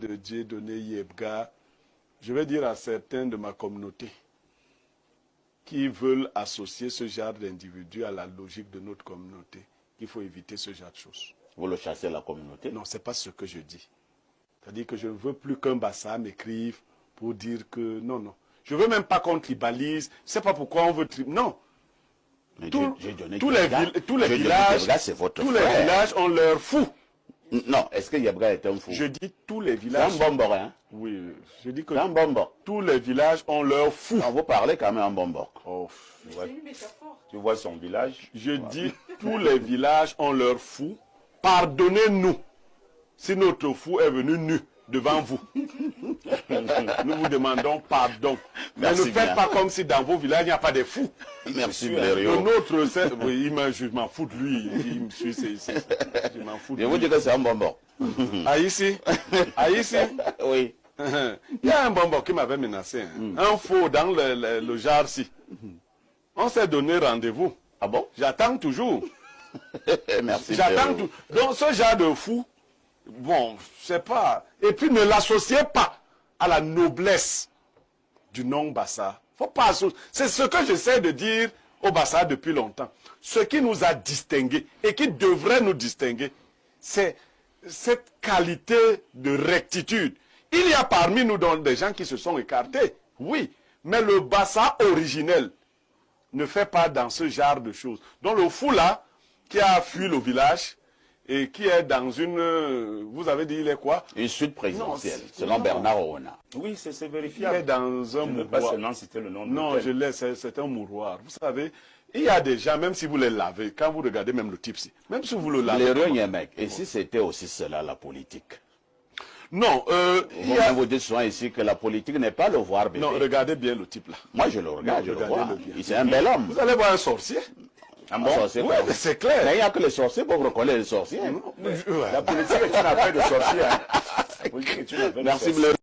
de Dieudonné Yebga, je vais dire à certains de ma communauté qui veulent associer ce genre d'individus à la logique de notre communauté qu'il faut éviter ce genre de choses. Vous le chassez la communauté? Non, ce n'est pas ce que je dis. C'est-à-dire que je ne veux plus qu'un Bassa m'écrive pour dire que non, non. Je ne veux même pas qu'on tribalise. Je ne sais pas pourquoi on veut non. Tous les villages ont leur fou. Non, est-ce que Yebga est un fou? Je dis tous les villages. C'est un bombor, hein? Oui, je dis que un bombor. Tous les villages ont leur fou. On vous parlez quand même en bombor. Oh, c'est une métaphore. Tu vois son village? Je dis tous les villages ont leur fou. Pardonnez-nous si notre fou est venu nu devant vous. Nous vous demandons pardon. Mais ne faites pas comme si dans vos villages il n'y a pas de fous. Merci Blériot. Oui, je m'en fous de lui. Il me suit, je m'en fous de lui. Je vous dis que c'est un bonbon. Ah ici? Ah ici? Oui. Il y a un bonbon qui m'avait menacé. Hein. Un faux dans le Jarsi. On s'est donné rendez-vous. Ah bon? J'attends toujours. Merci. J'attends tout. Donc ce genre de fou, bon, je sais pas. Et puis ne l'associez pas à la noblesse du nom Bassa. Faut pas associer. C'est ce que j'essaie de dire au Bassa depuis longtemps. Ce qui nous a distingués et qui devrait nous distinguer, c'est cette qualité de rectitude. Il y a parmi nous donc des gens qui se sont écartés, oui, mais le Bassa originel ne fait pas dans ce genre de choses. Donc le fou là, qui a fui le village et qui est dans une... Vous avez dit, il est quoi? Une suite présidentielle, selon Bernard Oona. Oui, c'est vérifiable. Il est dans un mouroir. Pas seulement citer le nom de non, je l'ai, c'est un mouroir. Vous savez, il y a des gens, même si vous les lavez, quand vous regardez même le type, même si vous le lavez... Les mec. Et si c'était aussi cela, la politique? Non, vous dites souvent ici que la politique n'est pas le voir bébé. Non, regardez bien le type là. Moi je le regarde, je le vois. C'est un bel homme. Vous allez voir un sorcier. Un bon sorcier, oui, c'est clair. Mais il n'y a que les sorciers pour reconnaître les sorciers. La politique est une affaire de sorciers. Hein. Merci Bleu.